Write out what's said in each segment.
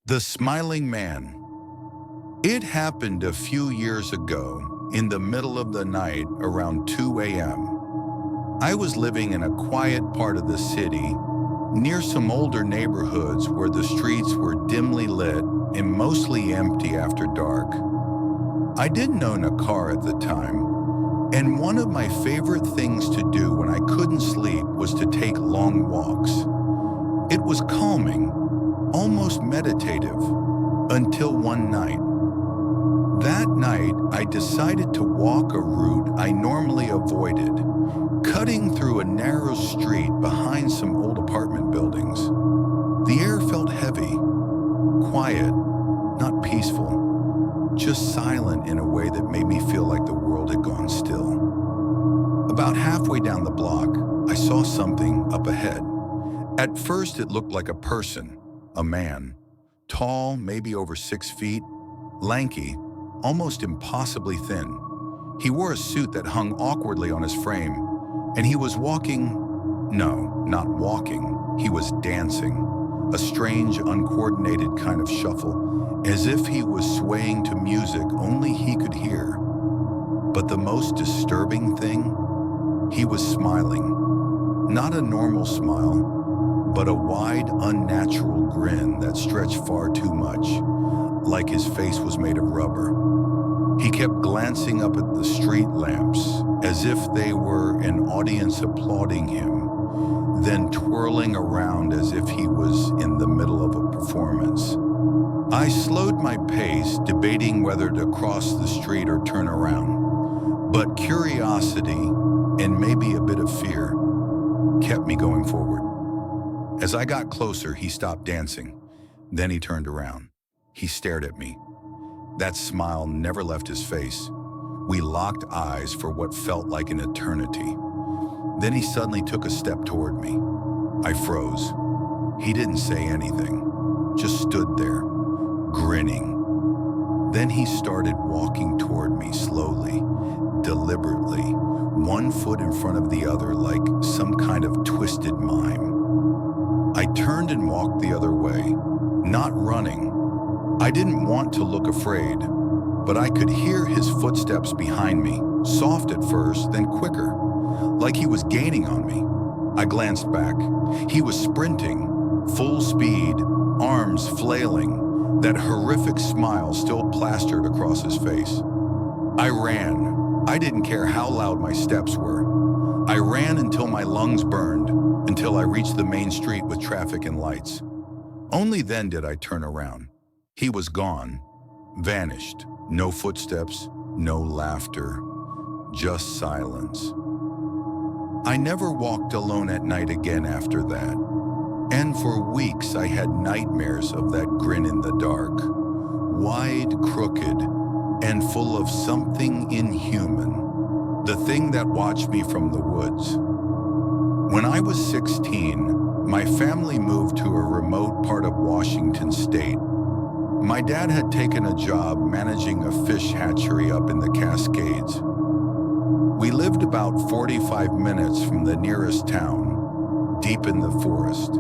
The Smiling Man. It happened a few years ago, in the middle of the night around 2 a.m. I was living in a quiet part of the city, near some older neighborhoods where the streets were dimly lit and mostly empty after dark. I didn't own a car at the time, and one of my favorite things to do when I couldn't sleep was to take long walks. It was calming, almost meditative, until one night. That night, I decided to walk a route I normally avoided, cutting through a narrow street behind some old apartment buildings. The air felt heavy, quiet, not peaceful, just silent in a way that made me feel like the world had gone still. About halfway down the block, I saw something up ahead. At first, it looked like a person, a man, tall, maybe over 6 feet, lanky, almost impossibly thin. He wore a suit that hung awkwardly on his frame, and he was no, not walking, he was dancing, a strange, uncoordinated kind of shuffle, as if he was swaying to music only he could hear. But the most disturbing thing, he was smiling. Not a normal smile, but a wide, unnatural grin that stretched far too much, like his face was made of rubber. He kept glancing up at the street lamps, as if they were an audience applauding him, then twirling around as if he was in the middle of a performance. I slowed my pace, debating whether to cross the street or turn around, but curiosity, and maybe a bit of fear, kept me going forward. As I got closer, he stopped dancing. Then he turned around. He stared at me. That smile never left his face. We locked eyes for what felt like an eternity. Then he suddenly took a step toward me. I froze. He didn't say anything, just stood there, grinning. Then he started walking toward me slowly, deliberately, one foot in front of the other like some kind of twisted mime. I turned and walked the other way, not running. I didn't want to look afraid, but I could hear his footsteps behind me, soft at first, then quicker, like he was gaining on me. I glanced back. He was sprinting, full speed, arms flailing, that horrific smile still plastered across his face. I ran. I didn't care how loud my steps were. I ran until my lungs burned, until I reached the main street with traffic and lights. Only then did I turn around. He was gone, vanished. No footsteps, no laughter, just silence. I never walked alone at night again after that. And for weeks I had nightmares of that grin in the dark, wide, crooked, and full of something inhuman, the thing that watched me from the woods. When I was 16, my family moved to a remote part of Washington state. My dad had taken a job managing a fish hatchery up in the Cascades. We lived about 45 minutes from the nearest town, deep in the forest.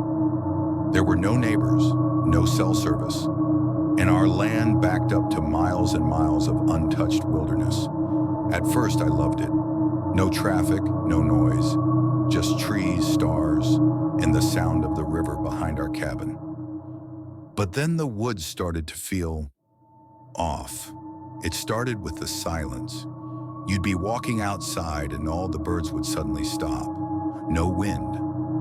There were no neighbors, no cell service, and our land backed up to miles and miles of untouched wilderness. At first, I loved it. No traffic, no noise, just trees, stars, and the sound of the river behind our cabin. But then the woods started to feel off. It started with the silence. You'd be walking outside and all the birds would suddenly stop. No wind,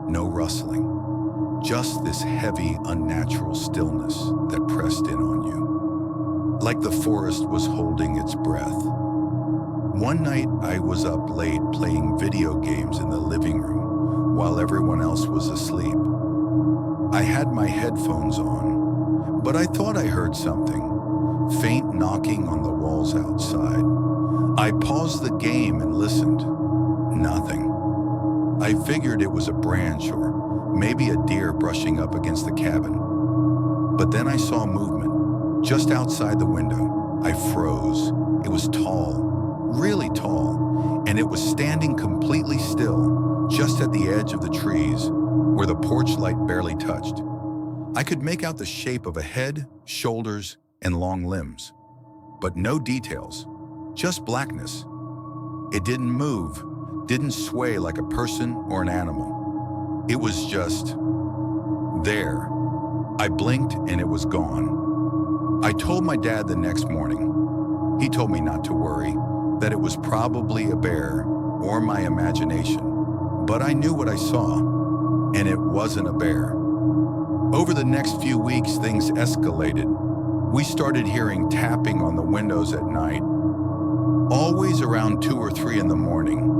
no rustling, just this heavy, unnatural stillness that pressed in on you, like the forest was holding its breath. One night, I was up late playing video games in the living room while everyone else was asleep. I had my headphones on, but I thought I heard something, faint knocking on the walls outside. I paused the game and listened. Nothing. I figured it was a branch or maybe a deer brushing up against the cabin. But then I saw movement, just outside the window. I froze. It was tall, really tall, and it was standing completely still, just at the edge of the trees, where the porch light barely touched. I could make out the shape of a head, shoulders, and long limbs, but no details, just blackness. It didn't move, didn't sway like a person or an animal. It was just there. I blinked and it was gone. I told my dad the next morning. He told me not to worry, that it was probably a bear or my imagination. But I knew what I saw, and it wasn't a bear. Over the next few weeks, things escalated. We started hearing tapping on the windows at night, always around 2 or 3 in the morning.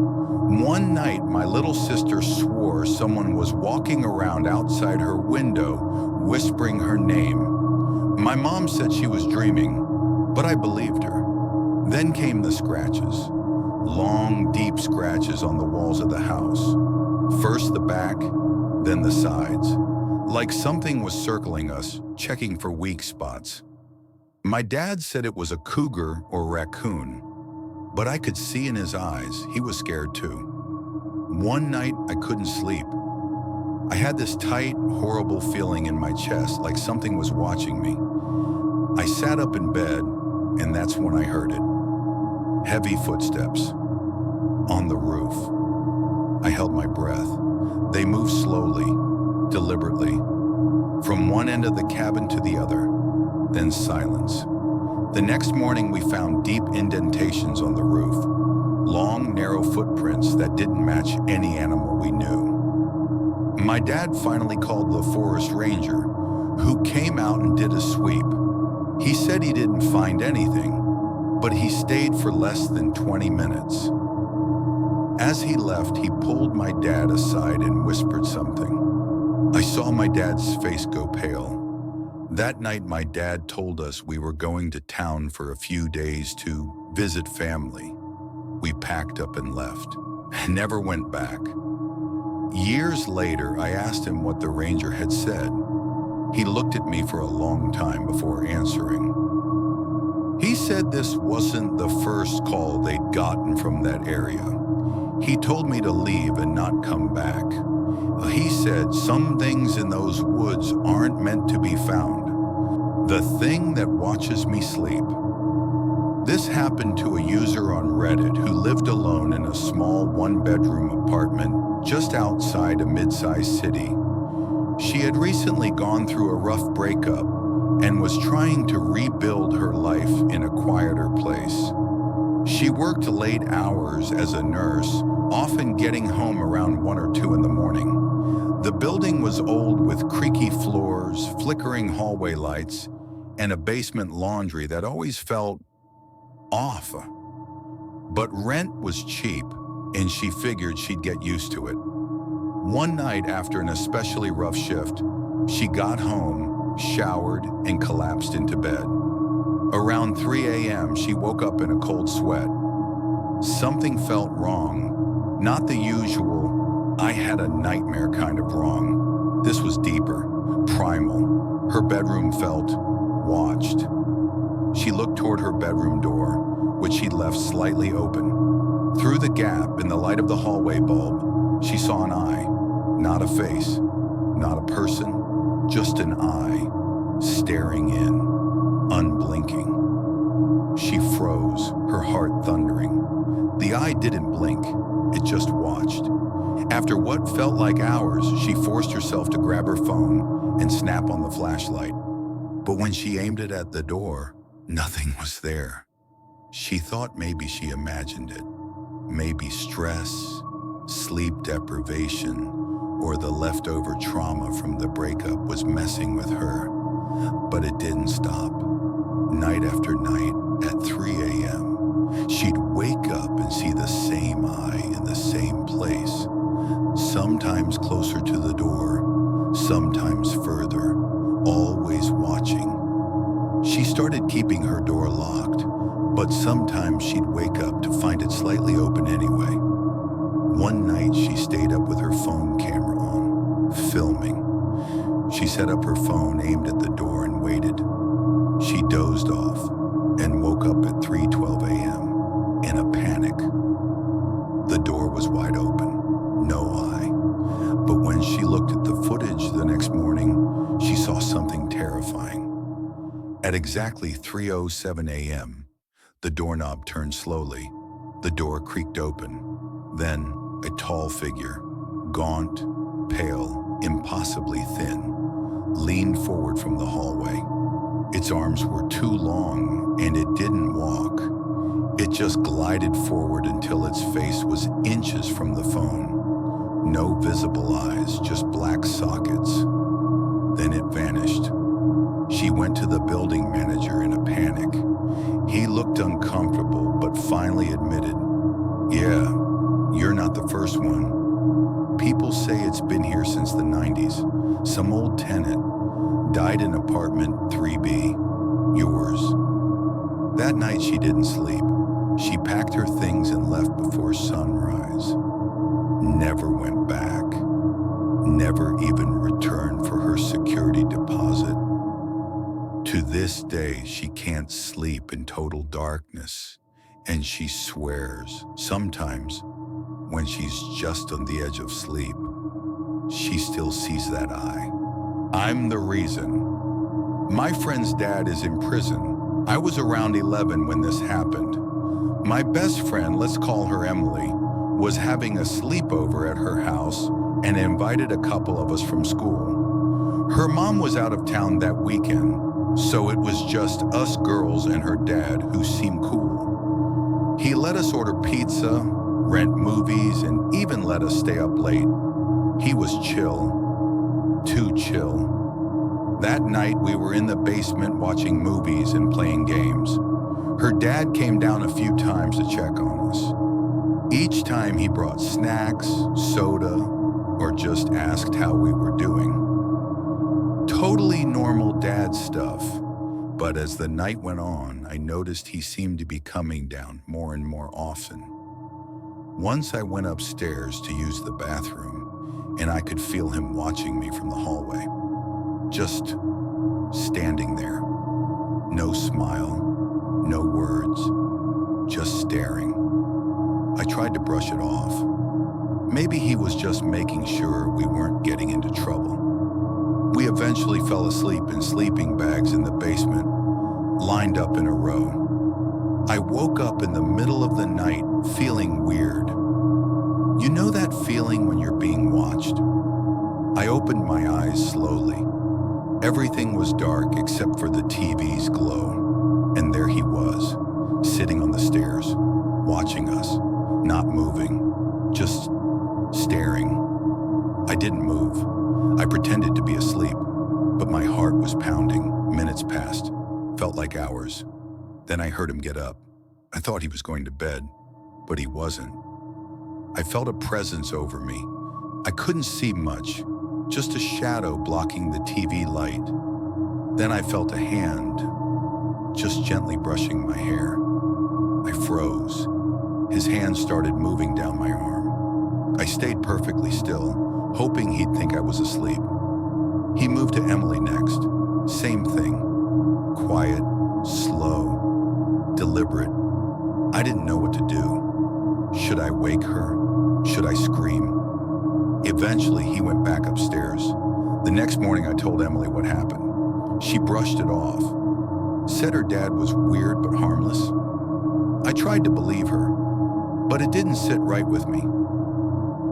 One night, my little sister swore someone was walking around outside her window, whispering her name. My mom said she was dreaming, but I believed her. Then came the scratches. Long, deep scratches on the walls of the house. First the back, then the sides. Like something was circling us, checking for weak spots. My dad said it was a cougar or raccoon, but I could see in his eyes he was scared too. One night I couldn't sleep. I had this tight, horrible feeling in my chest, like something was watching me. I sat up in bed, and that's when I heard it. Heavy footsteps on the roof. I held my breath. They moved slowly, deliberately, from one end of the cabin to the other, then silence. The next morning we found deep indentations on the roof, long, narrow footprints that didn't match any animal we knew. My dad finally called the forest ranger, who came out and did a sweep. He said he didn't find anything, but he stayed for less than 20 minutes. As he left, he pulled my dad aside and whispered something. I saw my dad's face go pale. That night, my dad told us we were going to town for a few days to visit family. We packed up and left, and never went back. Years later, I asked him what the ranger had said. He looked at me for a long time before answering. He said this wasn't the first call they'd gotten from that area. He told me to leave and not come back. He said some things in those woods aren't meant to be found. The thing that watches me sleep. This happened to a user on Reddit who lived alone in a small one-bedroom apartment just outside a mid-sized city. She had recently gone through a rough breakup and was trying to rebuild her life in a quieter place. She worked late hours as a nurse, often getting home around 1 or 2 in the morning. The building was old with creaky floors, flickering hallway lights, and a basement laundry that always felt off. But rent was cheap, and she figured she'd get used to it. One night after an especially rough shift, she got home, showered, and collapsed into bed. Around 3 a.m., she woke up in a cold sweat. Something felt wrong, not the usual, I had a nightmare kind of wrong. This was deeper, primal. Her bedroom felt watched. She looked toward her bedroom door, which she'd left slightly open. Through the gap in the light of the hallway bulb, she saw an eye, not a face, not a person, just an eye, staring in, unblinking. She froze, her heart thundering. The eye didn't blink, it just watched. After what felt like hours, she forced herself to grab her phone and snap on the flashlight. But when she aimed it at the door, nothing was there. She thought maybe she imagined it. Maybe stress, sleep deprivation, or the leftover trauma from the breakup was messing with her. But it didn't stop. Night after night, at 3 a.m., she'd wake up and see the same eye in the same place. Sometimes closer to the door, sometimes further, always watching. She started keeping her door locked, but sometimes she'd wake up to find it slightly open anyway. One night she stayed up with her phone camera on, filming. She set up her phone aimed at the door and waited. She dozed off and woke up at 3:12 a.m. in a panic. The door was wide open, no eye. But when she looked at the footage the next morning, she saw At exactly 3:07 a.m., the doorknob turned slowly. The door creaked open. Then, a tall figure, gaunt, pale, impossibly thin, leaned forward from the hallway. Its arms were too long, and it didn't walk. It just glided forward until its face was inches from the phone. No visible eyes, just black sockets. Then it vanished. She went to the building manager in a panic. He looked uncomfortable, but finally admitted, "Yeah, you're not the first one. People say it's been here since the 90s. Some old tenant died in apartment 3B. Yours." That night she didn't sleep. She packed her things and left before sunrise. Never went back. Never even returned for her security deposit. To this day, she can't sleep in total darkness, and she swears sometimes when she's just on the edge of sleep, she still sees that eye. I'm the reason. My friend's dad is in prison. I was around 11 when this happened. My best friend, let's call her Emily, was having a sleepover at her house and invited a couple of us from school. Her mom was out of town that weekend, so it was just us girls and her dad, who seemed cool. He let us order pizza, rent movies, and even let us stay up late. He was chill. Too chill. That night we were in the basement watching movies and playing games. Her dad came down a few times to check on us. Each time he brought snacks, soda, or just asked how we were doing. Totally normal dad stuff, but as the night went on, I noticed he seemed to be coming down more and more often. Once I went upstairs to use the bathroom, and I could feel him watching me from the hallway. Just standing there. No smile, no words, just staring. I tried to brush it off. Maybe he was just making sure we weren't getting into trouble. We eventually fell asleep in sleeping bags in the basement, lined up in a row. I woke up in the middle of the night feeling weird. You know that feeling when you're being watched? I opened my eyes slowly. Everything was dark except for the TV's glow. And there he was, sitting on the stairs, watching us, not moving, just staring. I didn't move. I pretended to be asleep, but my heart was pounding. Minutes passed, felt like hours. Then I heard him get up. I thought he was going to bed, but he wasn't. I felt a presence over me. I couldn't see much, just a shadow blocking the TV light. Then I felt a hand, just gently brushing my hair. I froze. His hand started moving down my arm. I stayed perfectly still, hoping he'd think I was asleep. He moved to Emily next. Same thing. Quiet, slow, deliberate. I didn't know what to do. Should I wake her? Should I scream? Eventually, he went back upstairs. The next morning, I told Emily what happened. She brushed it off, said her dad was weird but harmless. I tried to believe her, but it didn't sit right with me.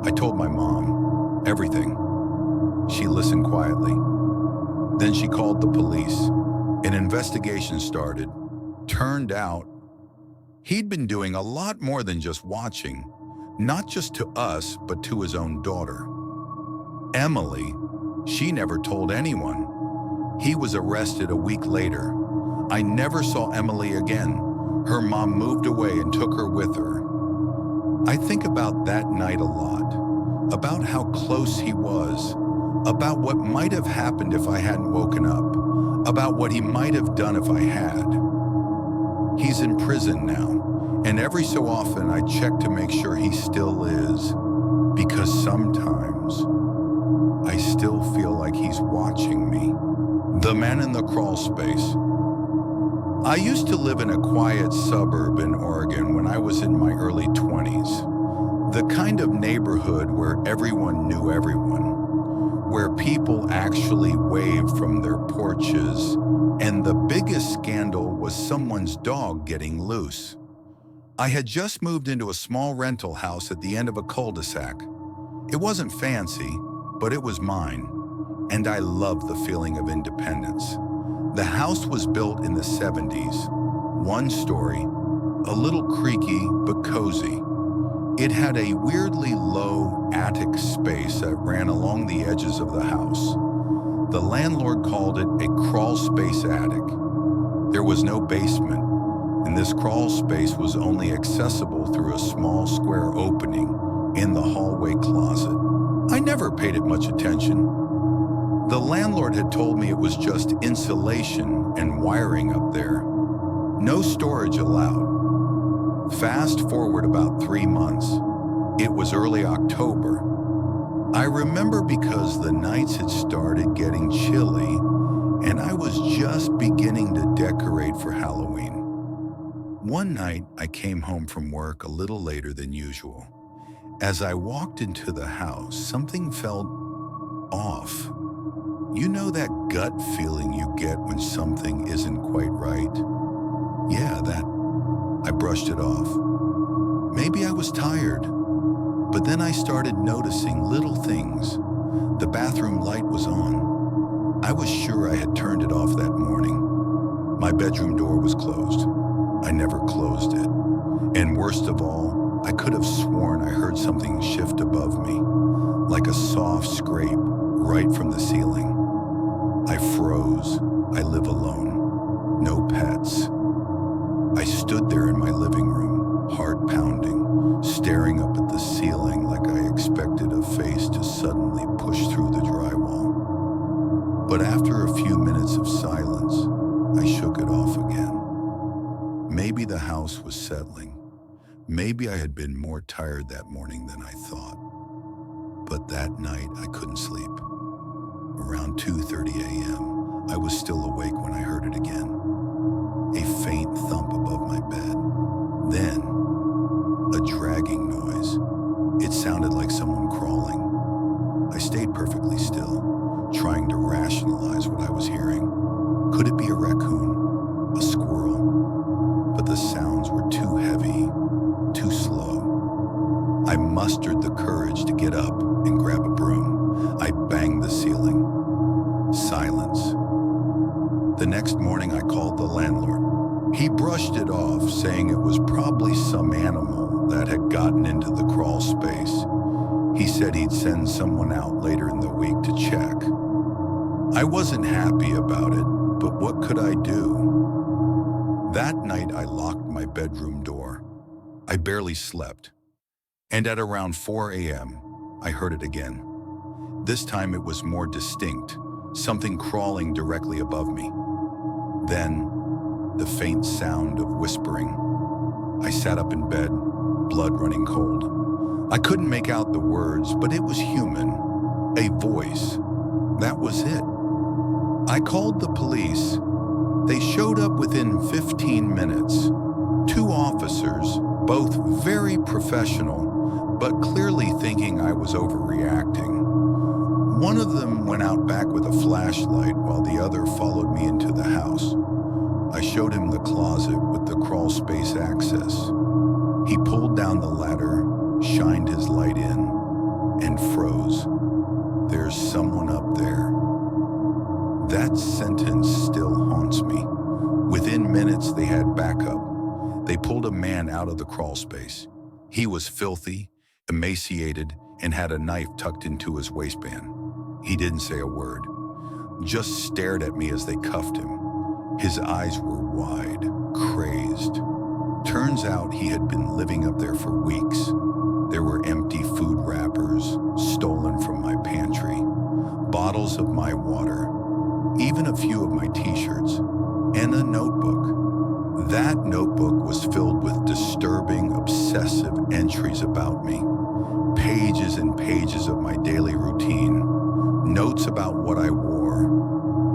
I told my mom everything. She listened quietly. Then she called the police. An investigation started. Turned out, he'd been doing a lot more than just watching, not just to us, but to his own daughter. Emily, she never told anyone. He was arrested a week later. I never saw Emily again. Her mom moved away and took her with her. I think about that night a lot, about how close he was, about what might have happened if I hadn't woken up, about what he might have done if I had. He's in prison now, and every so often I check to make sure he still is, because sometimes I still feel like he's watching me. The man in the crawl space. I used to live in a quiet suburb in Oregon when I was in my early 20s. The kind of neighborhood where everyone knew everyone, where people actually waved from their porches, and the biggest scandal was someone's dog getting loose. I had just moved into a small rental house at the end of a cul-de-sac. It wasn't fancy, but it was mine, and I loved the feeling of independence. The house was built in the 70s, one story, a little creaky but cozy. It had a weirdly low attic space that ran along the edges of the house. The landlord called it a crawl space attic. There was no basement, and this crawl space was only accessible through a small square opening in the hallway closet. I never paid it much attention. The landlord had told me it was just insulation and wiring up there. No storage allowed. Fast forward about 3 months. It was early October. I remember because the nights had started getting chilly and I was just beginning to decorate for Halloween. One night, I came home from work a little later than usual. As I walked into the house, something felt off. You know that gut feeling you get when something isn't quite right? Yeah, that. I brushed it off. Maybe I was tired, but then I started noticing little things. The bathroom light was on. I was sure I had turned it off that morning. My bedroom door was closed. I never closed it. And worst of all, I could have sworn I heard something shift above me, like a soft scrape right from the ceiling. I froze. I live alone. No pets. I stood there in my living room, heart pounding, staring up at the ceiling like I expected a face to suddenly push through the drywall. But after a few minutes of silence, I shook it off again. Maybe the house was settling. Maybe I had been more tired that morning than I thought. But that night, I couldn't sleep. Around 2:30 a.m., I was still awake when I heard it again. A faint thump above my bed. Then, a dragging noise. It sounded like someone crawling. I stayed perfectly still, trying to rationalize what I was hearing. Could it be a raccoon? A squirrel? But the sounds were too heavy, too slow. I mustered the courage to get up and grab a broom. I banged the ceiling. Silence. The next morning, I called the landlord. He brushed it off, saying it was probably some animal that had gotten into the crawl space. He said he'd send someone out later in the week to check. I wasn't happy about it, but what could I do? That night, I locked my bedroom door. I barely slept. And at around 4 a.m., I heard it again. This time it was more distinct, something crawling directly above me. Then, the faint sound of whispering. I sat up in bed, blood running cold. I couldn't make out the words, but it was human. A voice. That was it. I called the police. They showed up within 15 minutes. 2 officers, both very professional, but clearly thinking I was overreacting. One of them went out back with a flashlight while the other followed me into the house. I showed him the closet with the crawl space access. He pulled down the ladder, shined his light in, and froze. There's someone up there. That sentence still haunts me. Within minutes, they had backup. They pulled a man out of the crawl space. He was filthy, emaciated, and had a knife tucked into his waistband. He didn't say a word, just stared at me as they cuffed him. His eyes were wide, crazed. Turns out he had been living up there for weeks. There were empty food wrappers stolen from my pantry, bottles of my water, even a few of my t-shirts, and a notebook. That notebook was filled with disturbing, obsessive entries about me. Pages and pages of my daily routine. Notes about what I wore,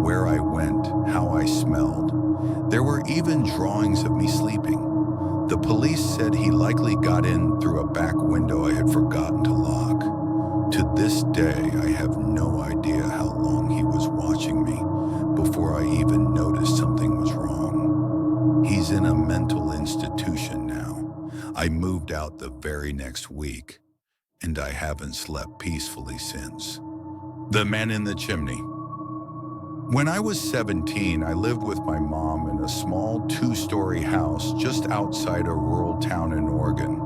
where I went, how I smelled. There were even drawings of me sleeping. The police said he likely got in through a back window I had forgotten to lock. To this day, I have no idea how long he was watching me before I even noticed something was wrong. He's in a mental institution now. I moved out the very next week, and I haven't slept peacefully since. The Man in the Chimney. When I was 17, I lived with my mom in a small 2-story house just outside a rural town in Oregon.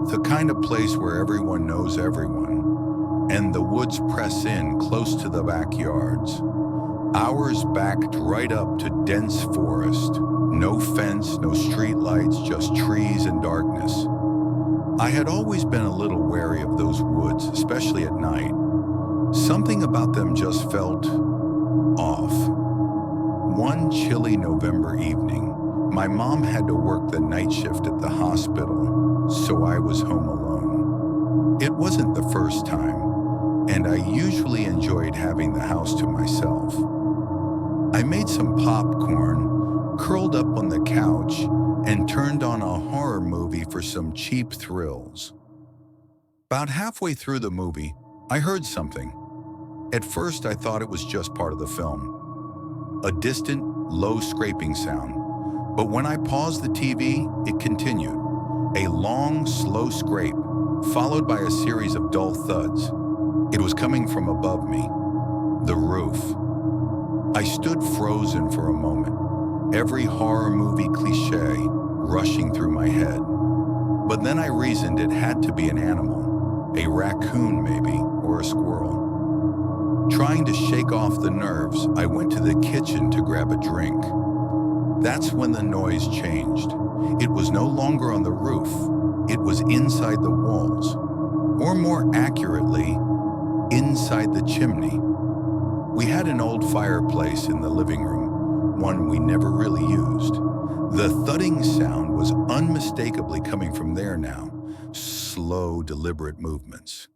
The kind of place where everyone knows everyone, and the woods press in close to the backyards. Ours backed right up to dense forest. No fence, no street lights, just trees and darkness. I had always been a little wary of those woods, especially at night. Something about them just felt off. One chilly November evening, my mom had to work the night shift at the hospital, so I was home alone. It wasn't the first time, and I usually enjoyed having the house to myself. I made some popcorn, curled up on the couch, and turned on a horror movie for some cheap thrills. About halfway through the movie, I heard something. At first, I thought it was just part of the film. A distant, low scraping sound. But when I paused the TV, it continued. A long, slow scrape, followed by a series of dull thuds. It was coming from above me. The roof. I stood frozen for a moment, every horror movie cliché rushing through my head. But then I reasoned it had to be an animal, a raccoon maybe, or a squirrel. Trying to shake off the nerves, I went to the kitchen to grab a drink. That's when the noise changed. It was no longer on the roof. It was inside the walls, or more accurately, inside the chimney. We had an old fireplace in the living room, one we never really used. The thudding sound was unmistakably coming from there now, slow, deliberate movements.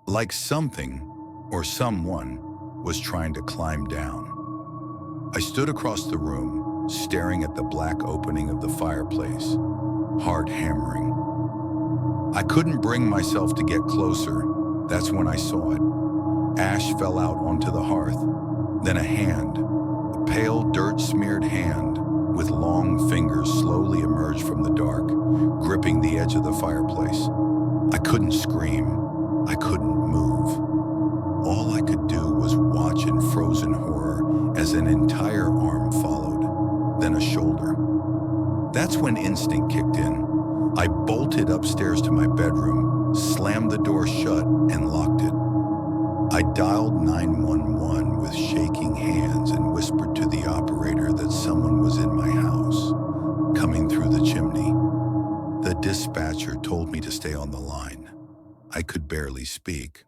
Like something, or someone, was trying to climb down. I stood across the room, staring at the black opening of the fireplace, heart hammering. I couldn't bring myself to get closer. That's when I saw it. Ash fell out onto the hearth, then a hand, a pale, dirt-smeared hand with long fingers slowly emerged from the dark, gripping the edge of the fireplace. I couldn't scream. I couldn't move. All I could do was watch in frozen horror as an entire arm followed, then a shoulder. That's when instinct kicked in. I bolted upstairs to my bedroom, slammed the door shut, and locked it. I dialed 911 with shaking hands and whispered to the operator that someone was in my house, coming through the chimney. The dispatcher told me to stay on the line. I could barely speak.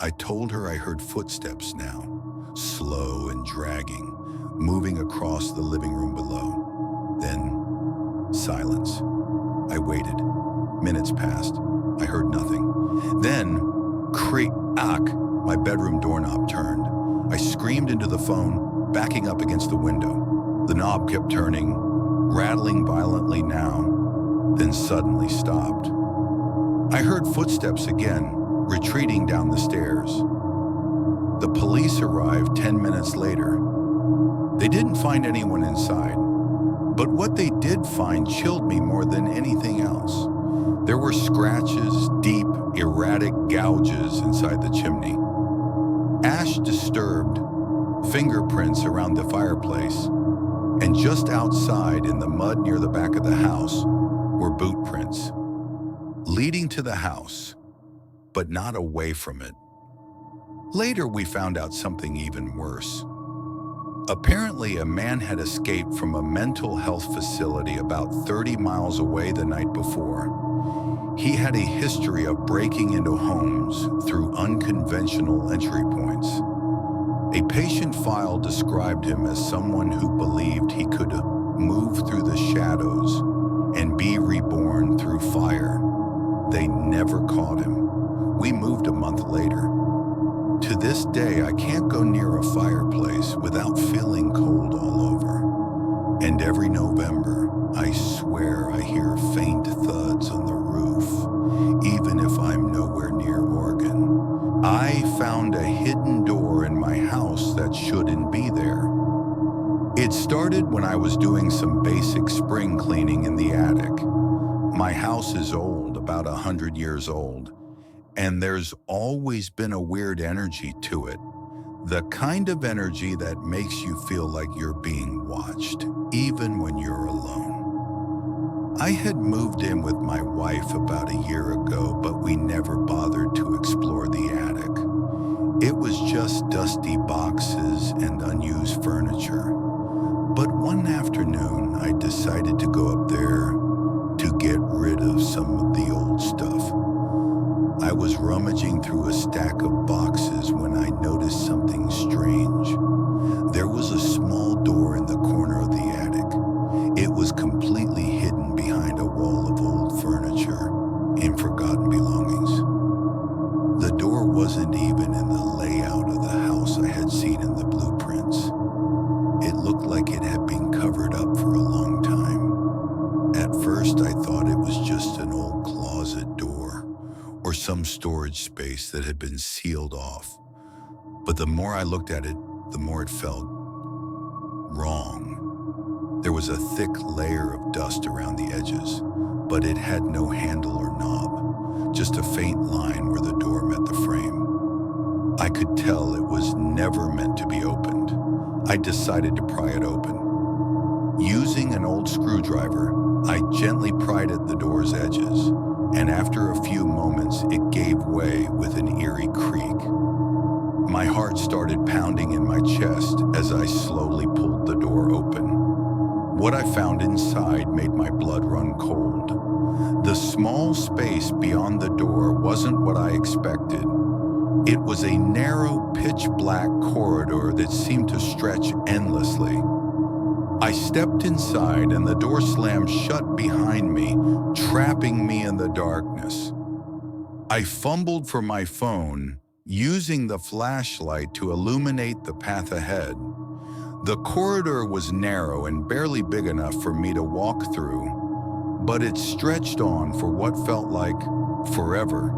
I told her I heard footsteps now, slow and dragging, moving across the living room below. Then, silence. I waited. Minutes passed. I heard nothing. Then, creak, my bedroom doorknob turned. I screamed into the phone, backing up against the window. The knob kept turning, rattling violently now, then suddenly stopped. I heard footsteps again, retreating down the stairs. The police arrived 10 minutes later. They didn't find anyone inside, but what they did find chilled me more than anything else. There were scratches, deep, erratic gouges inside the chimney. Ash disturbed, fingerprints around the fireplace, and just outside in the mud near the back of the house were boot prints, leading to the house, but not away from it. Later, we found out something even worse. Apparently, a man had escaped from a mental health facility about 30 miles away the night before. He had a history of breaking into homes through unconventional entry points. A patient file described him as someone who believed he could move through the shadows and be reborn through fire. They never caught him. We moved a month later. To this day, I can't go near a fireplace without feeling cold all over. And every November, I swear I hear faint thuds on the roof, even if I'm nowhere near Oregon. found a hidden door in my house that shouldn't be there. It started when I was doing some basic spring cleaning in the attic. My house is old, about 100 years old, and there's always been a weird energy to it. The kind of energy that makes you feel like you're being watched, even when you're alone. I had moved in with my wife about a year ago, but we never bothered to explore the attic. It was just dusty boxes and unused furniture. But one afternoon, I decided to go up there to get rid of some of the old stuff. I was rummaging through a stack of boxes when I noticed something strange. There was a small door in the corner of the attic. It was completely hidden behind a wall of old furniture and forgotten belongings. The door wasn't even in the layout of the house I had seen in the blueprints. It looked like it had been covered up for a long time. At first, I thought it was just an old closet door or some storage space that had been sealed off. But the more I looked at it, the more it felt wrong. There was a thick layer of dust around the edges, but it had no handle or knob, just a faint line where the door met the frame. I could tell it was never meant to be opened. I decided to pry it open. Using an old screwdriver, I gently pried at the door's edges, and after a few moments, it gave way with an eerie creak. My heart started pounding in my chest as I slowly pulled the door open. What I found inside made my blood run cold. The small space beyond the door wasn't what I expected. It was a narrow, pitch-black corridor that seemed to stretch endlessly. I stepped inside and the door slammed shut behind me, trapping me in the darkness. I fumbled for my phone, using the flashlight to illuminate the path ahead. The corridor was narrow and barely big enough for me to walk through, but it stretched on for what felt like forever.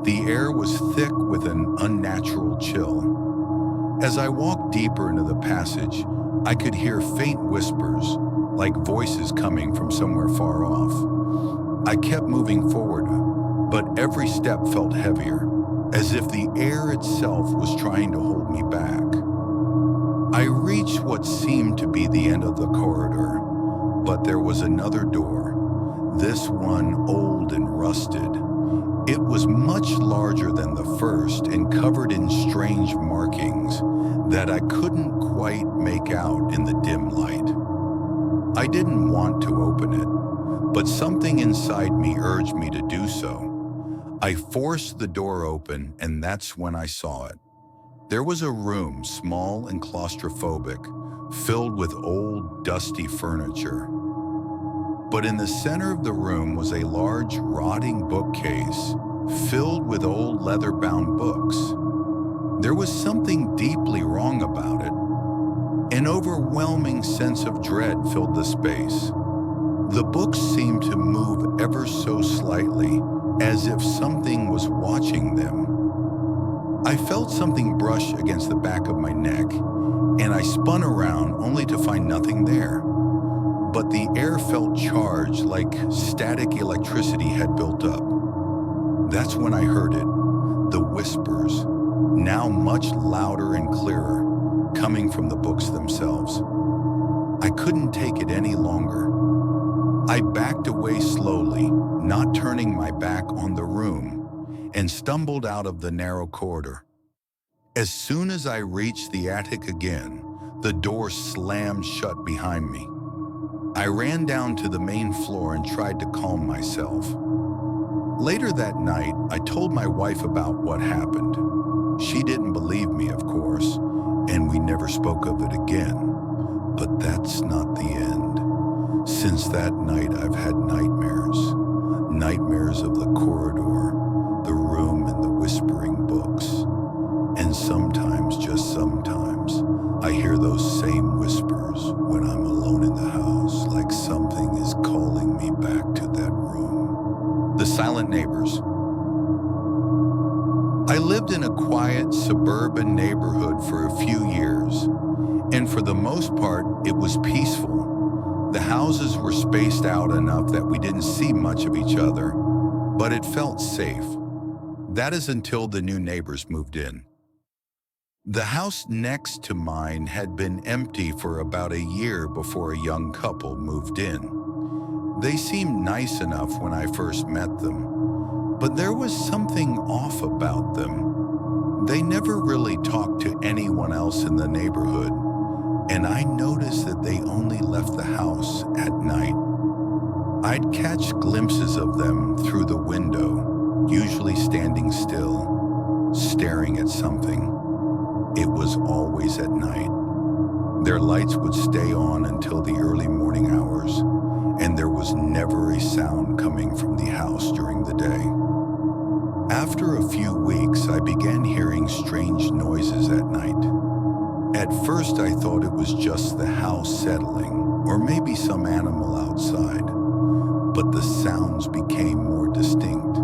The air was thick with an unnatural chill. As I walked deeper into the passage, I could hear faint whispers, like voices coming from somewhere far off. I kept moving forward, but every step felt heavier, as if the air itself was trying to hold me back. I reached what seemed to be the end of the corridor, but there was another door, this one old and rusted. It was much larger than the first and covered in strange markings that I couldn't quite make out in the dim light. I didn't want to open it, but something inside me urged me to do so. I forced the door open, and that's when I saw it. There was a room, small and claustrophobic, filled with old, dusty furniture. But in the center of the room was a large, rotting bookcase filled with old leather-bound books. There was something deeply wrong about it. An overwhelming sense of dread filled the space. The books seemed to move ever so slightly, as if something was watching them. I felt something brush against the back of my neck, and I spun around only to find nothing there. But the air felt charged, like static electricity had built up. That's when I heard it, the whispers, now much louder and clearer, coming from the books themselves. I couldn't take it any longer. I backed away slowly, not turning my back on the room, and stumbled out of the narrow corridor. As soon as I reached the attic again, the door slammed shut behind me. I ran down to the main floor and tried to calm myself. Later that night, I told my wife about what happened. She didn't believe me, of course, and we never spoke of it again. But that's not the end. Since that night, I've had nightmares. Nightmares of the corridor, the room, and the whispering books. And sometimes, just sometimes, I hear those same whispers when I'm alone in the house, like something is calling me back to that room. The silent neighbors. I lived in a quiet suburban neighborhood for a few years, and for the most part, it was peaceful. The houses were spaced out enough that we didn't see much of each other, but it felt safe. That is until the new neighbors moved in. The house next to mine had been empty for about a year before a young couple moved in. They seemed nice enough when I first met them, but there was something off about them. They never really talked to anyone else in the neighborhood, and I noticed that they only left the house at night. I'd catch glimpses of them through the window, usually standing still, staring at something. It was always at night. Their lights would stay on until the early morning hours, and there was never a sound coming from the house during the day. After a few weeks, I began hearing strange noises at night. At first, I thought it was just the house settling, or maybe some animal outside, but the sounds became more distinct.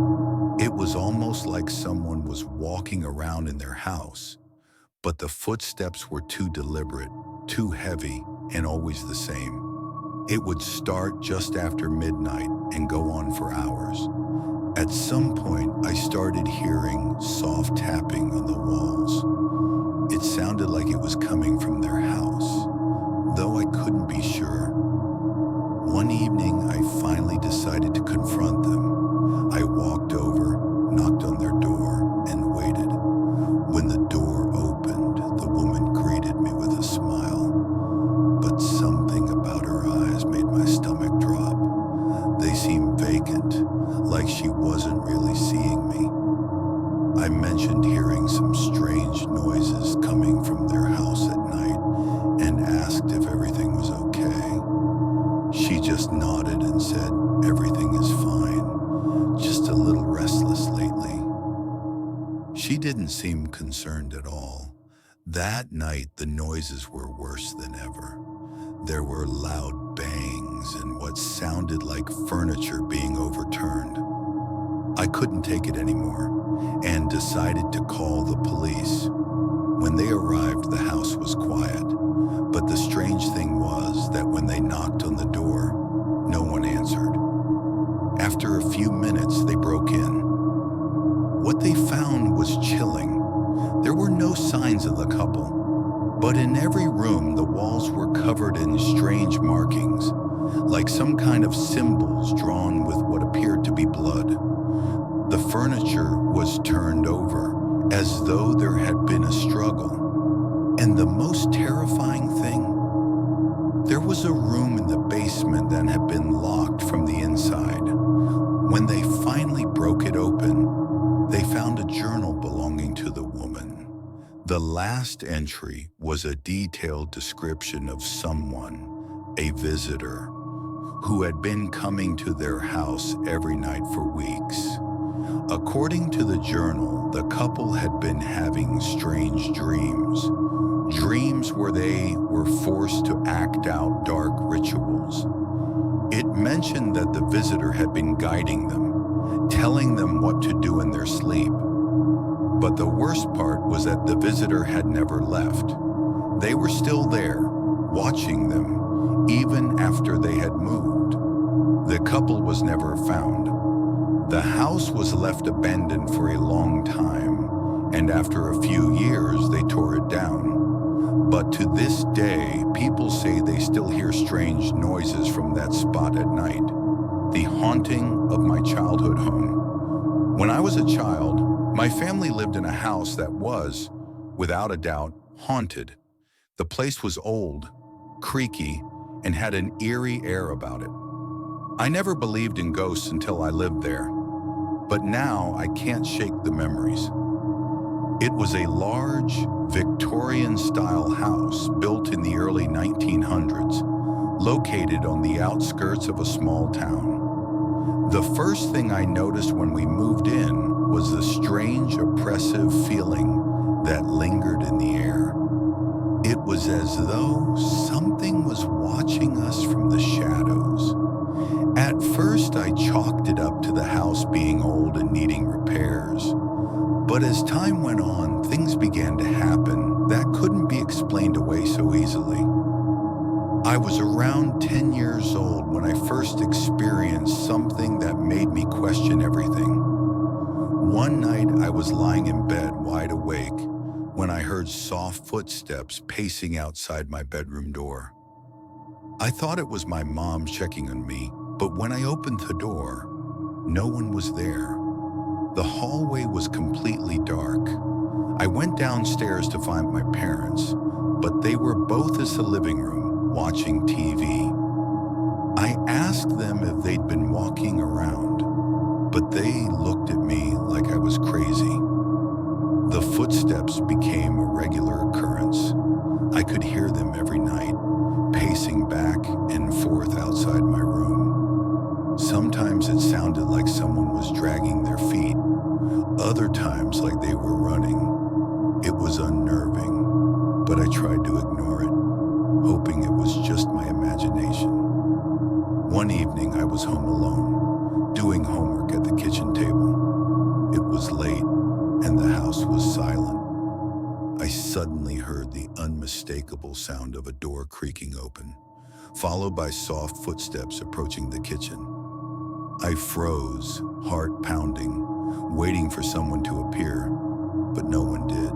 It was almost like someone was walking around in their house, but the footsteps were too deliberate, too heavy, and always the same. It would start just after midnight and go on for hours. At some point, I started hearing soft tapping on the walls. It sounded like it was coming from their house, though I couldn't be sure. One evening, I finally decided to confront them. I walked over, knocked on their door, and waited. When the door opened, the woman greeted me with a smile, but something about her eyes made my stomach drop. They seemed vacant, like she wasn't really seeing me. I mentioned hearing some strange noises coming from their house at night and asked if everything was okay. She just nodded and said, "Everything is fine, just a little restless lately." She didn't seem concerned at all. That night, the noises were worse than ever. There were loud bangs and what sounded like furniture being overturned. I couldn't take it anymore and decided to call the police. When they arrived, the house was quiet, but the strange thing was that when they knocked on the door, no one answered. After a few minutes, they broke in. What they found was chilling. There were no signs of the couple, but in every room the walls were covered in strange markings, like some kind of symbols drawn with what appeared to be blood. The furniture was turned over, as though there had been a struggle. And the most terrifying thing, there was a room in the basement that had been locked from the inside. When they finally broke it open, they found a journal belonging to the woman. The last entry was a detailed description of someone, a visitor, who had been coming to their house every night for weeks. According to the journal, the couple had been having strange dreams. Dreams where they were forced to act out dark rituals. It mentioned that the visitor had been guiding them, telling them what to do in their sleep. But the worst part was that the visitor had never left. They were still there, watching them, even after they had moved. The couple was never found. The house was left abandoned for a long time, and after a few years they tore it down. But to this day, people say they still hear strange noises from that spot at night. The haunting of my childhood home. When I was a child, my family lived in a house that was, without a doubt, haunted. The place was old, creaky, and had an eerie air about it. I never believed in ghosts until I lived there, but now I can't shake the memories. It was a large, Victorian-style house built in the early 1900s, located on the outskirts of a small town. The first thing I noticed when we moved in was the strange, oppressive feeling that lingered in the air. It was as though something was watching us from the shadows. At first, I chalked it up to the house being old and needing repairs, But as time went on, things began to happen that couldn't be explained away so easily. I was around 10 years old when I first experienced something that made me question everything. One night I was lying in bed wide awake when I heard soft footsteps pacing outside my bedroom door. I thought it was my mom checking on me, but when I opened the door, no one was there. The hallway was completely dark. I went downstairs to find my parents, but they were both in the living room watching TV. I asked them if they'd been walking around, but they looked at me like I was crazy. The footsteps became a regular occurrence. I could hear them every night, pacing back and forth outside my room. Sometimes it sounded like someone was dragging their feet, other times like they were running. It was unnerving, but I tried to ignore it, hoping it was just my imagination. One evening I was home alone, doing homework at the kitchen table. It was late, and the house was silent. I suddenly heard the unmistakable sound of a door creaking open, followed by soft footsteps approaching the kitchen. I froze, heart pounding, waiting for someone to appear, but no one did.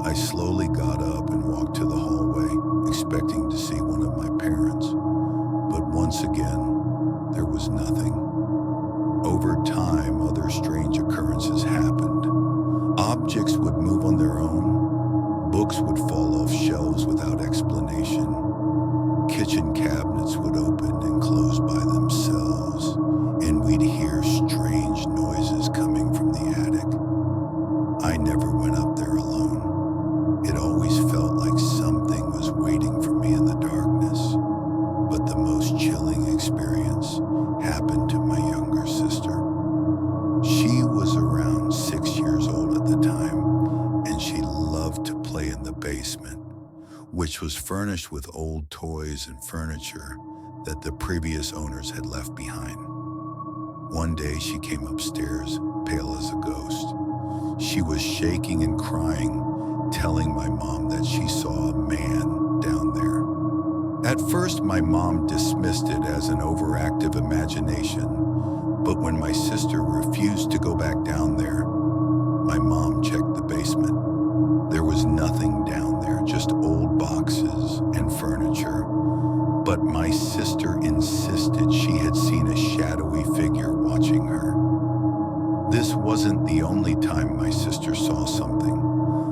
I slowly got up and walked to the hallway, expecting to see one of my parents, but once again, there was nothing. Over time, other strange occurrences happened. Objects would move on their own, books would fall off shelves without explanation, kitchen cabinets would open and close by themselves, and we'd hear strange noises coming from the attic. I never went up there alone. It always felt like something was waiting for me in the darkness. But the most chilling experience happened to my younger sister. She was around 6 years old at the time, and she loved to play in the basement, which was furnished with old toys and furniture that the previous owners had left behind. One day she came upstairs, pale as a ghost. She was shaking and crying, telling my mom that she saw a man down there. At first, my mom dismissed it as an overactive imagination, but when my sister refused to go back down there, my mom checked the basement. There was nothing down there, just old boxes and furniture, but my sister insisted she had seen a shadowy figure watching her. This wasn't the only time my sister saw something.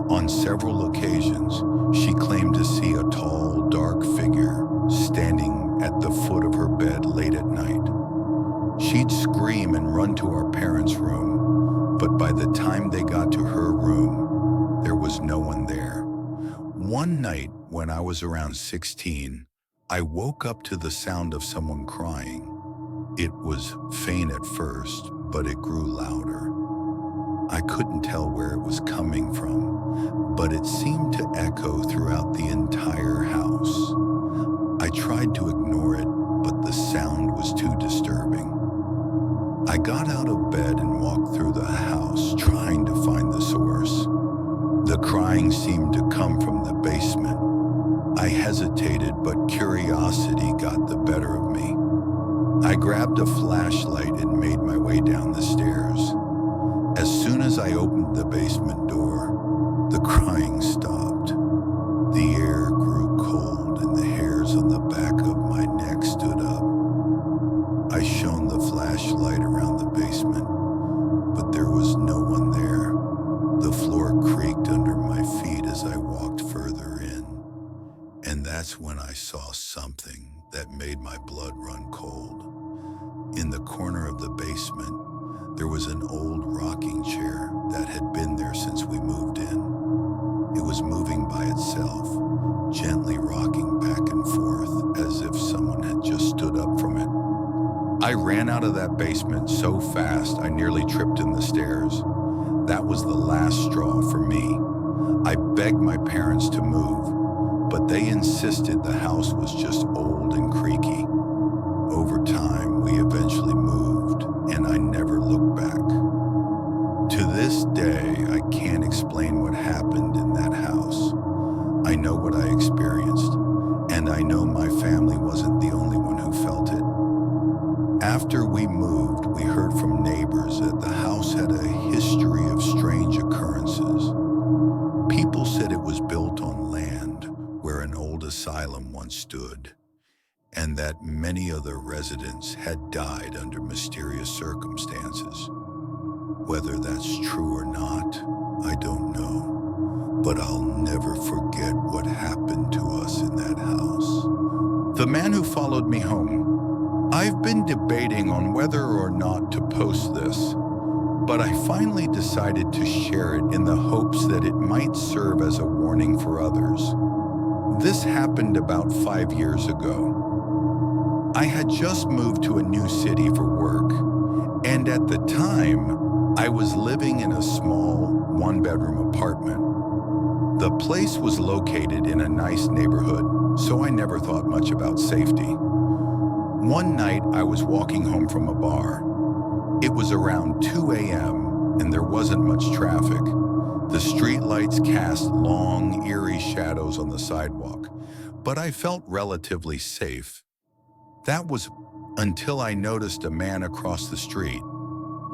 On several occasions, she claimed to see a tall, dark figure standing at the foot of her bed late at night. She'd scream and run to our parents' room, but by the time they got to her room, there was no one there. One night, when I was around 16, I woke up to the sound of someone crying. It was faint at first, but it grew louder. I couldn't tell where it was coming from, but it seemed to echo throughout the entire house. I tried to ignore it, but the sound was too disturbing. I got out of bed and walked through the house, trying to find the source. The crying seemed to come from the basement. I hesitated, but curiosity got the better of me. I grabbed a flashlight and made my way down the stairs. As soon as I opened the basement door, the crying stopped. The air grew cold and the hairs on the back of my neck stood up. I shone the flashlight around the basement, but there was no one there. The floor creaked under my feet as I walked further in, and that's when I saw something that made my blood run cold. In the corner of the basement, there was an old rocking chair that had been there since we moved in. It was moving by itself, gently rocking back and forth as if someone had just stood up from it. I ran out of that basement so fast I nearly tripped in the stairs. That was the last straw for me. I begged my parents to move, but they insisted the house was just old and creaky. Over time, we eventually moved, and I never looked back. To this day, and that many other residents had died under mysterious circumstances. Whether that's true or not, I don't know, but I'll never forget what happened to us in that house. The man who followed me home. I've been debating on whether or not to post this, but I finally decided to share it in the hopes that it might serve as a warning for others. This happened about 5 years ago. I had just moved to a new city for work, and at the time, I was living in a small, one-bedroom apartment. The place was located in a nice neighborhood, so I never thought much about safety. One night, I was walking home from a bar. It was around 2 a.m., and there wasn't much traffic. The streetlights cast long, eerie shadows on the sidewalk, but I felt relatively safe. That was until I noticed a man across the street.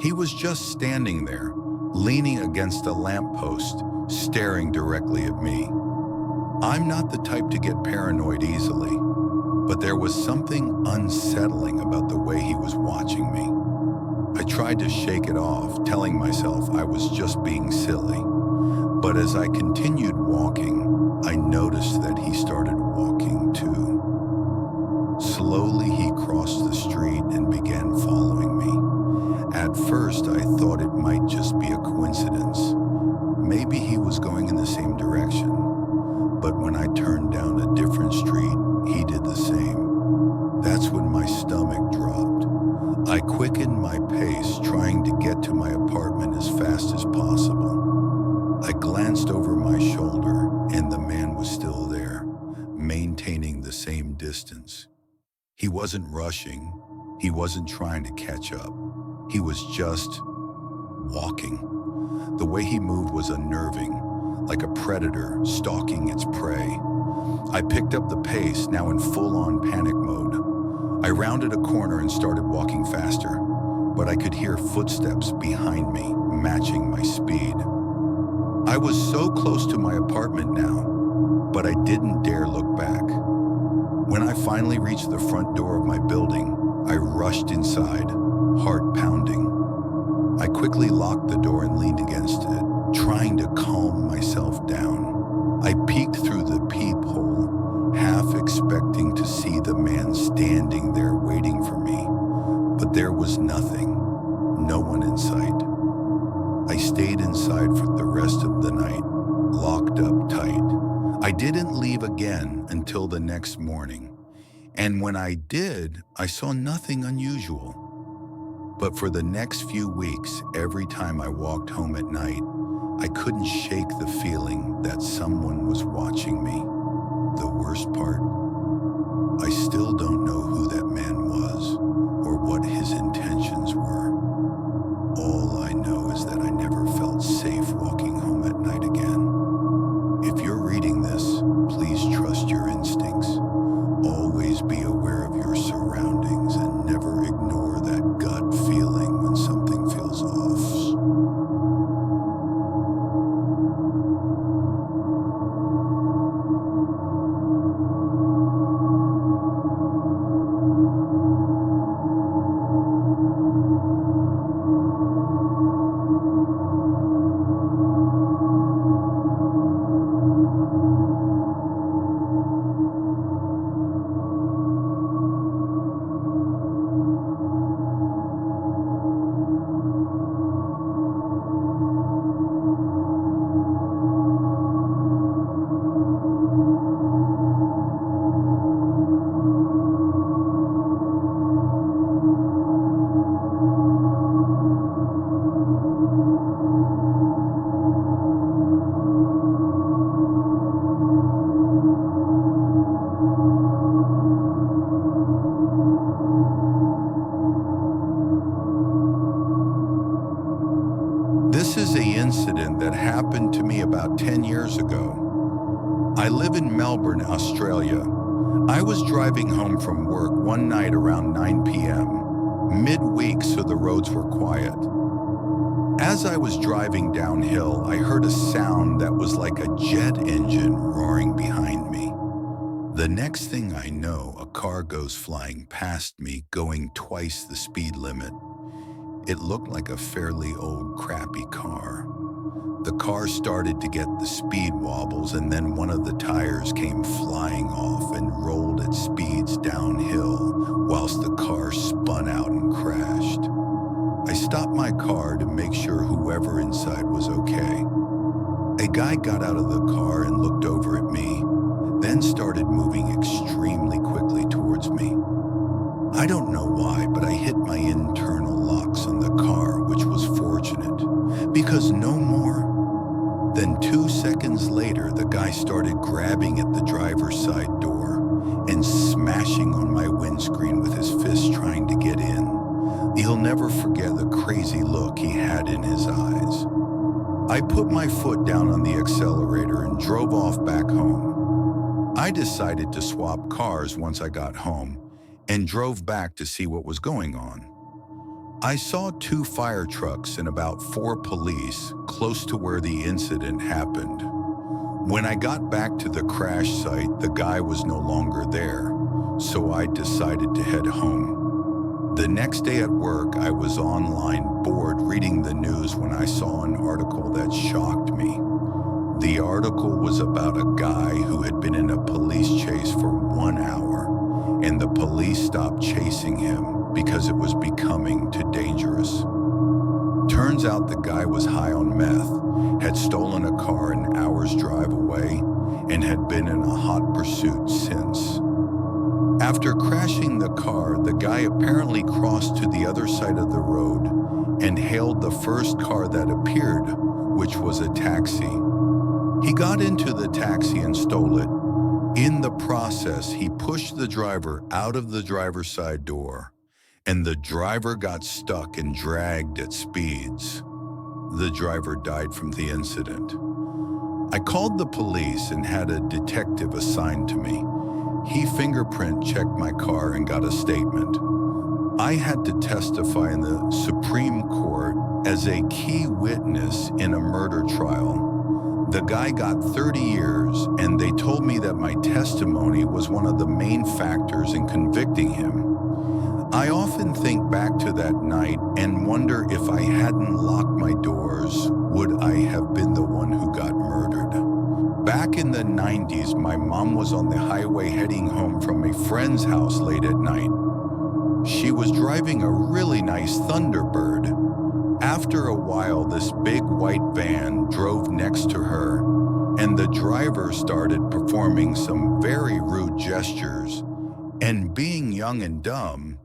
He was just standing there, leaning against a lamppost, staring directly at me. I'm not the type to get paranoid easily, but there was something unsettling about the way he was watching me. I tried to shake it off, telling myself I was just being silly. But as I continued walking, I noticed that he started walking too. Slowly, he crossed the street and began following me. At first, I thought it might just be a coincidence. Maybe he was going in the same direction. But when I turned down a different street, he did the same. That's when my stomach dropped. I quickened my pace, trying to get to my apartment as fast as possible. I glanced over my shoulder, and the man was still there, maintaining the same distance. He wasn't rushing. He wasn't trying to catch up. He was just walking. The way he moved was unnerving, like a predator stalking its prey. I picked up the pace, now in full-on panic mode. I rounded a corner and started walking faster, but I could hear footsteps behind me, matching my speed. I was so close to my apartment now, but I didn't dare look back. When I finally reached the front door of my building, I rushed inside, heart pounding. I quickly locked the door and leaned against it, trying to calm myself down. I peeked through the peephole, half expecting to see the man standing there waiting for me. But there was nothing, no one in sight. I stayed inside for the rest of the night, locked up tight. I didn't leave again until the next morning. And when I did, I saw nothing unusual. But for the next few weeks, every time I walked home at night, I couldn't shake the feeling that someone was watching me. The worst part, I still don't know who that man was or what his intentions were. All I know is that I never felt safe walking home at night again. If you're reading this, please trust your instincts. Always be aware of your surroundings and never ignore that gut feeling when something feels off. This is an incident that happened to me about 10 years ago. I live in Melbourne, Australia. I was driving home from work one night around 9 p.m., midweek so the roads were quiet. As I was driving downhill, I heard a sound that was like a jet engine roaring behind me. The next thing I know, a car goes flying past me, going twice the speed limit. It looked like a fairly old, crappy car. The car started to get the speed wobbles, and then one of the tires came flying off and rolled at speeds downhill whilst the car spun out and crashed. I stopped my car to make sure whoever inside was okay. A guy got out of the car and looked over at me, then started moving extremely quickly towards me. I don't know why, but I hit my internal locks on the car, which was fortunate, because no more than 2 seconds later, the guy started grabbing at the driver's side door and smashing on my windscreen with his fist trying to get in. He'll never forget the crazy look he had in his eyes. I put my foot down on the accelerator and drove off back home. I decided to swap cars once I got home and drove back to see what was going on. I saw 2 fire trucks and about 4 police close to where the incident happened. When I got back to the crash site, the guy was no longer there, so I decided to head home. The next day at work, I was online bored reading the news when I saw an article that shocked me. The article was about a guy who had been in a police chase for 1 hour, and the police stopped chasing him because it was becoming too dangerous. Turns out the guy was high on meth, had stolen a car an hour's drive away, and had been in a hot pursuit since. After crashing the car, the guy apparently crossed to the other side of the road and hailed the first car that appeared, which was a taxi. He got into the taxi and stole it. In the process, he pushed the driver out of the driver's side door, and the driver got stuck and dragged at speeds. The driver died from the incident. I called the police and had a detective assigned to me. He fingerprint checked my car and got a statement. I had to testify in the Supreme Court as a key witness in a murder trial. The guy got 30 years, and they told me that my testimony was one of the main factors in convicting him. I often think back to that night and wonder if I hadn't locked my doors, would I have been the one who got murdered? Back in the 90s, my mom was on the highway heading home from a friend's house late at night. She was driving a really nice Thunderbird. After a while, this big white van drove next to her, and the driver started performing some very rude gestures. And being young and dumb,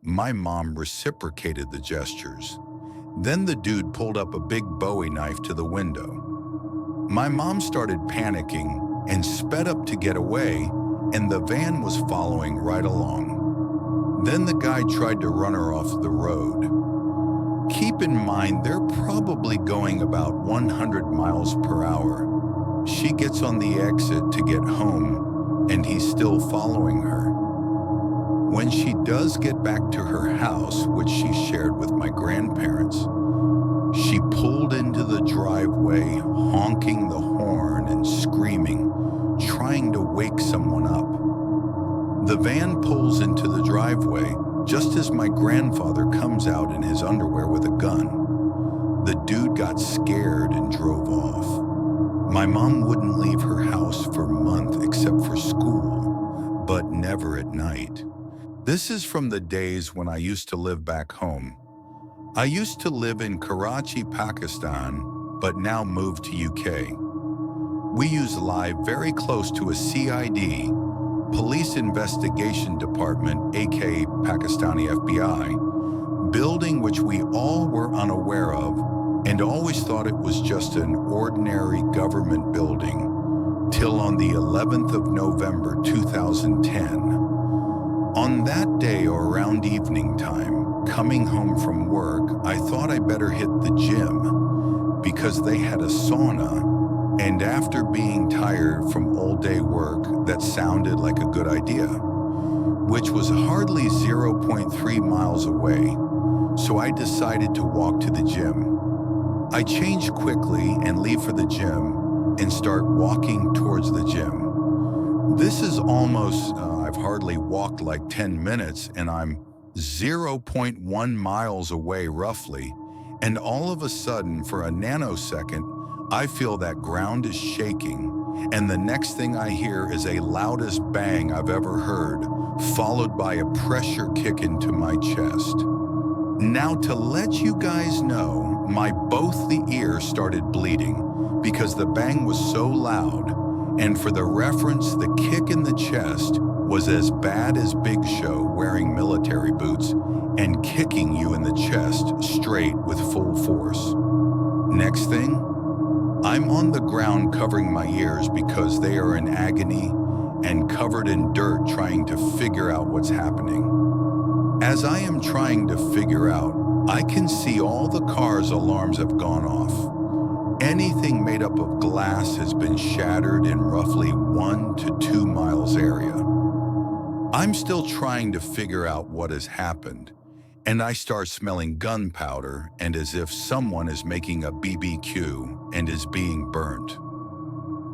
my mom reciprocated the gestures. Then the dude pulled up a big Bowie knife to the window. My mom started panicking and sped up to get away, and the van was following right along. Then the guy tried to run her off the road. Keep in mind, they're probably going about 100 miles per hour. She gets on the exit to get home, and he's still following her. When she does get back to her house, which she shared with my grandparents, she pulled into the driveway, honking the horn and screaming, trying to wake someone up. The van pulls into the driveway just as my grandfather comes out in his underwear with a gun. The dude got scared and drove off. My mom wouldn't leave her house for a month except for school, but never at night. This is from the days when I used to live back home. I used to live in Karachi, Pakistan, but now moved to UK. We use live very close to a CID, Police Investigation Department, aka Pakistani FBI, building which we all were unaware of and always thought it was just an ordinary government building, till on the 11th of November 2010. On that day or around evening time, coming home from work, I thought I better hit the gym because they had a sauna, and after being tired from all-day work, that sounded like a good idea, which was hardly 0.3 miles away, so I decided to walk to the gym. I change quickly and leave for the gym and start walking towards the gym. This is almost, I've hardly walked like 10 minutes and I'm zero point 0.1 miles away roughly. And all of a sudden, for a nanosecond, I feel that ground is shaking. And the next thing I hear is a loudest bang I've ever heard, followed by a pressure kick into my chest. Now, to let you guys know, both the ears started bleeding because the bang was so loud. And for the reference, the kick in the chest was as bad as Big Show wearing military boots and kicking you in the chest straight with full force. Next thing, I'm on the ground covering my ears because they are in agony and covered in dirt trying to figure out what's happening. As I am trying to figure out, I can see all the cars' alarms have gone off. Anything made up of glass has been shattered in roughly 1 to 2 miles area. I'm still trying to figure out what has happened, and I start smelling gunpowder and as if someone is making a BBQ and is being burnt.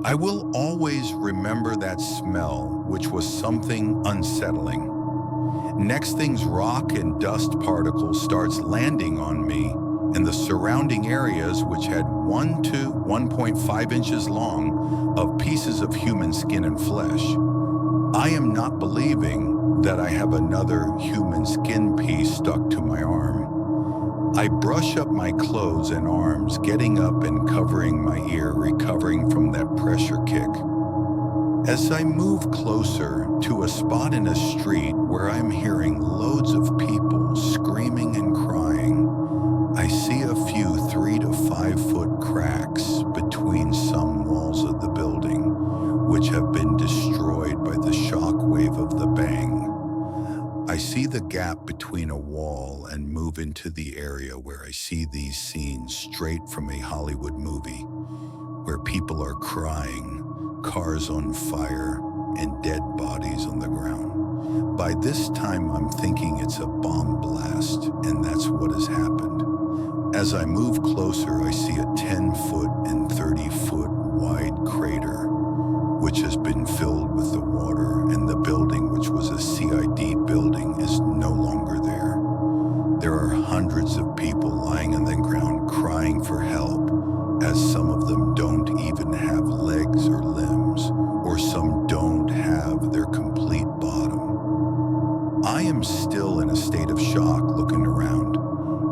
I will always remember that smell, which was something unsettling. Next thing's rock and dust particles starts landing on me and the surrounding areas, which had 1 to 1.5 inches long of pieces of human skin and flesh. I am not believing that I have another human skin piece stuck to my arm. I brush up my clothes and arms, getting up and covering my ear, recovering from that pressure kick. As I move closer to a spot in a street where I'm hearing loads of people screaming and crying, I see a few 3 to 5 foot cracks between some walls of the building, which have been destroyed by the shock wave of the bang. I see the gap between a wall and move into the area where I see these scenes straight from a Hollywood movie, where people are crying, cars on fire, and dead bodies on the ground. By this time, I'm thinking it's a bomb blast, and that's what has happened. As I move closer, I see a 10-foot and 30-foot wide crater, which has been filled with the water, and the building, which was a CID building, is no longer there. There are hundreds of people lying on the ground crying for help, as some of them don't even have legs or limbs, or some don't have their complete bottom. I am still in a state of shock looking around,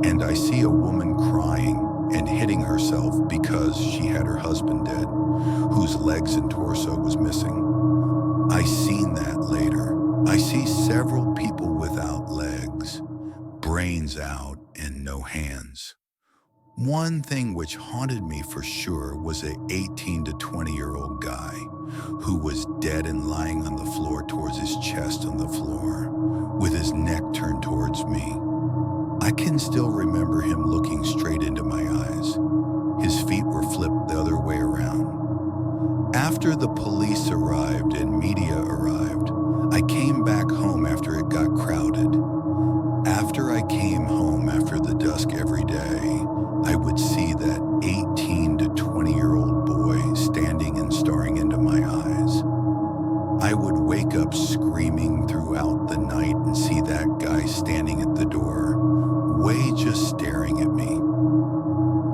and I see a woman crying and hitting herself because she had her husband dead, whose legs and torso was missing. I seen that later. I see several people without legs, brains out, and no hands. One thing which haunted me for sure was a 18 to 20-year-old guy who was dead and lying on the floor towards his chest on the floor, with his neck turned towards me. I can still remember him looking straight into my eyes. His feet were flipped the other way around. After the police arrived and media arrived, I came back home after it got crowded. After I came home after the dusk every day, I would see that 18 to 20-year-old boy standing and staring into my eyes. I would wake up screaming throughout the night and see that guy standing at the door, just staring at me.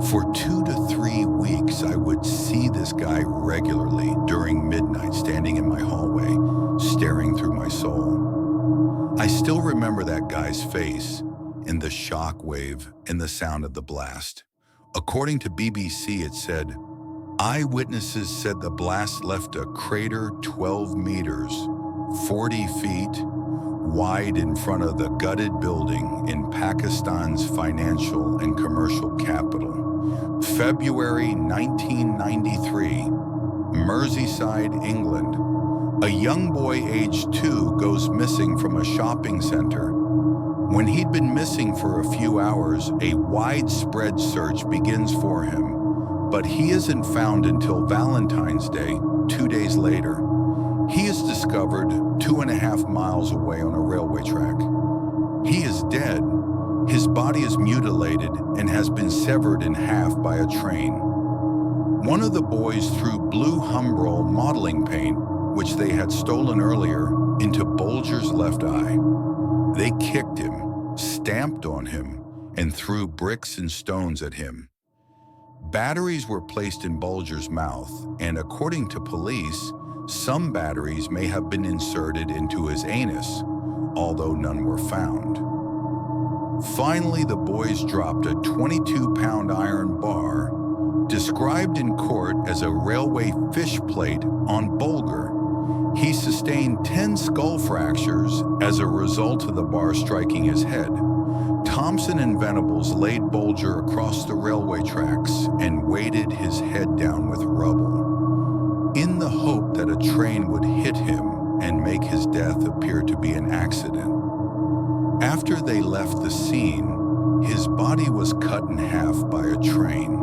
For 2 to 3 weeks, I would see this guy regularly during midnight, standing in my hallway, staring through my soul. I still remember that guy's face and the shock wave and the sound of the blast. According to BBC, it said, eyewitnesses said the blast left a crater 12 meters, 40 feet, wide in front of the gutted building in Pakistan's financial and commercial capital. February 1993, Merseyside, England. A young boy aged 2 goes missing from a shopping center. When he'd been missing for a few hours, a widespread search begins for him, but he isn't found until Valentine's Day, 2 days later. He is discovered 2.5 miles away on a railway track. He is dead. His body is mutilated and has been severed in half by a train. One of the boys threw blue Humbrol modeling paint which they had stolen earlier, into Bulger's left eye. They kicked him, stamped on him, and threw bricks and stones at him. Batteries were placed in Bulger's mouth, and according to police, some batteries may have been inserted into his anus, although none were found. Finally, the boys dropped a 22-pound iron bar, described in court as a railway fish plate, on Bulger. He sustained 10 skull fractures as a result of the bar striking his head. Thompson and Venables laid Bulger across the railway tracks and weighted his head down with rubble, in the hope that a train would hit him and make his death appear to be an accident. After they left the scene, his body was cut in half by a train.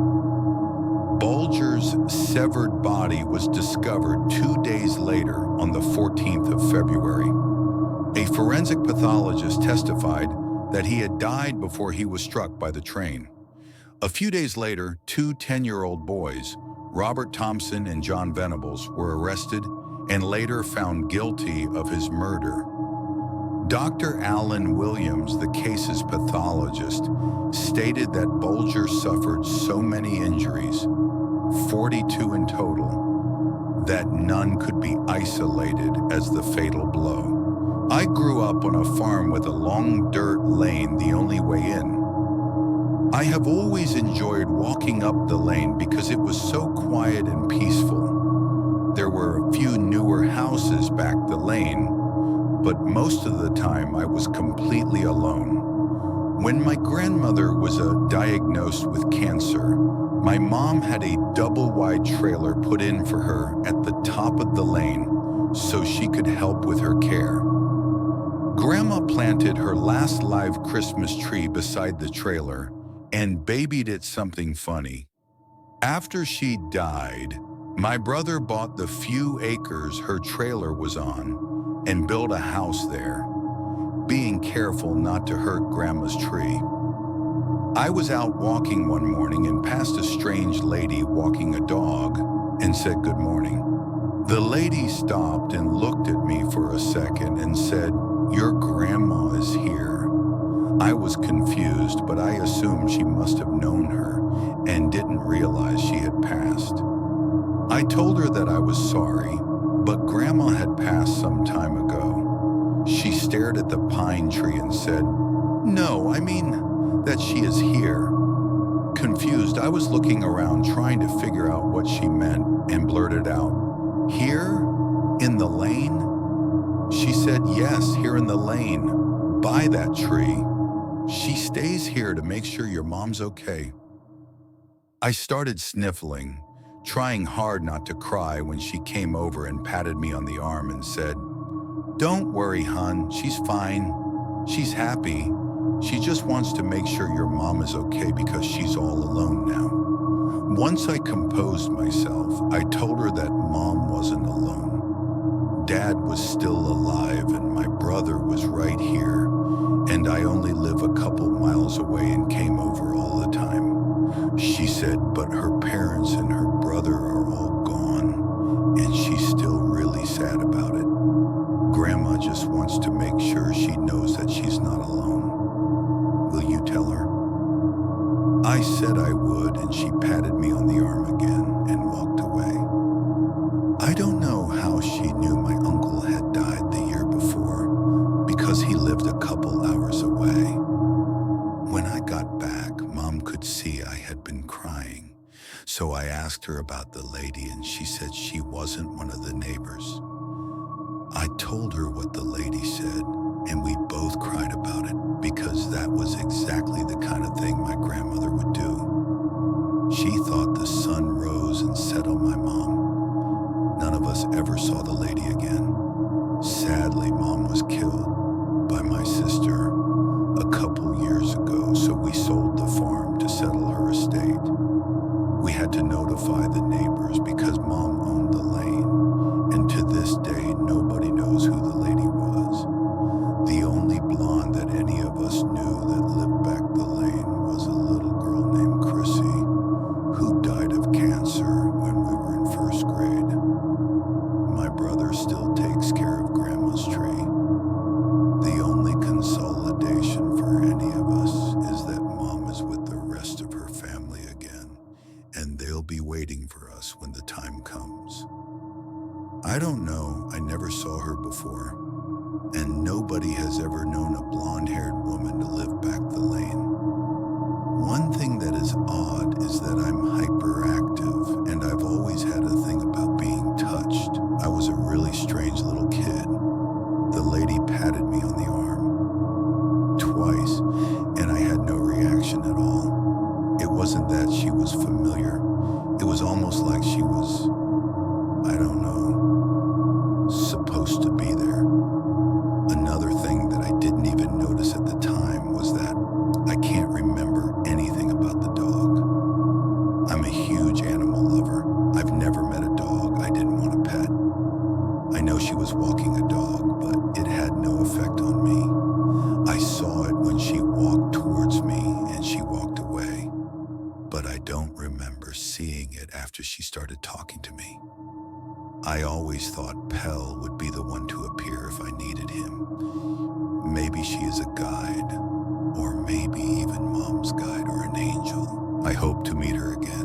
Bulger's severed body was discovered 2 days later on the 14th of February. A forensic pathologist testified that he had died before he was struck by the train. A few days later, 2 10-year-old boys, Robert Thompson and John Venables, were arrested and later found guilty of his murder. Dr. Alan Williams, the case's pathologist, stated that Bulger suffered so many injuries, 42 in total, that none could be isolated as the fatal blow. I grew up on a farm with a long dirt lane the only way in. I have always enjoyed walking up the lane because it was so quiet and peaceful. There were a few newer houses back the lane, but most of the time I was completely alone. When my grandmother was diagnosed with cancer, my mom had a double-wide trailer put in for her at the top of the lane so she could help with her care. Grandma planted her last live Christmas tree beside the trailer and babied it something funny. After she died, my brother bought the few acres her trailer was on and built a house there, being careful not to hurt Grandma's tree. I was out walking one morning and passed a strange lady walking a dog and said good morning. The lady stopped and looked at me for a second and said, "Your grandma is here." I was confused, but I assumed she must have known her and didn't realize she had passed. I told her that I was sorry, but Grandma had passed some time ago. She stared at the pine tree and said, "No, I mean that she is here." Confused, I was looking around trying to figure out what she meant and blurted out, "Here? In the lane?" She said, "Yes, here in the lane, by that tree. She stays here to make sure your mom's okay." I started sniffling, trying hard not to cry when she came over and patted me on the arm and said, "Don't worry, hon, she's fine. She's happy. She just wants to make sure your mom is okay because she's all alone now." Once I composed myself, I told her that Mom wasn't alone. Dad was still alive and my brother was right here, and I only live a couple miles away and came over all the time. She said, but her parents and her brother are all gone, and she's still really sad about it. Grandma just wants to make sure she knows that she's not alone. Will you tell her? I said I would, and she patted me on the arm again and walked away. I don't know how she knew my uncle had died the year before, because he lived a couple hours away. When I got back, Mom could see I had been crying, so I asked her about the lady, and she said she wasn't one of the neighbors. I told her what the lady said, and we both cried about it because that was exactly the kind of thing my grandmother would do. She thought the sun rose and set on my mom. None of us ever saw the lady again. Sadly, Mom was killed by my sister a couple years ago, so we sold the farm to settle her estate. We had to notify the neighbors because Mom owned the lane, and to this day, nobody knows who the lady was. The only blonde that any of us knew that lived back the lane was a little girl named Chrissy, who died of cancer when we were in first grade. My brother but I don't remember seeing it after she started talking to me. I always thought Pell would be the one to appear if I needed him. Maybe she is a guide, or maybe even Mom's guide or an angel. I hope to meet her again.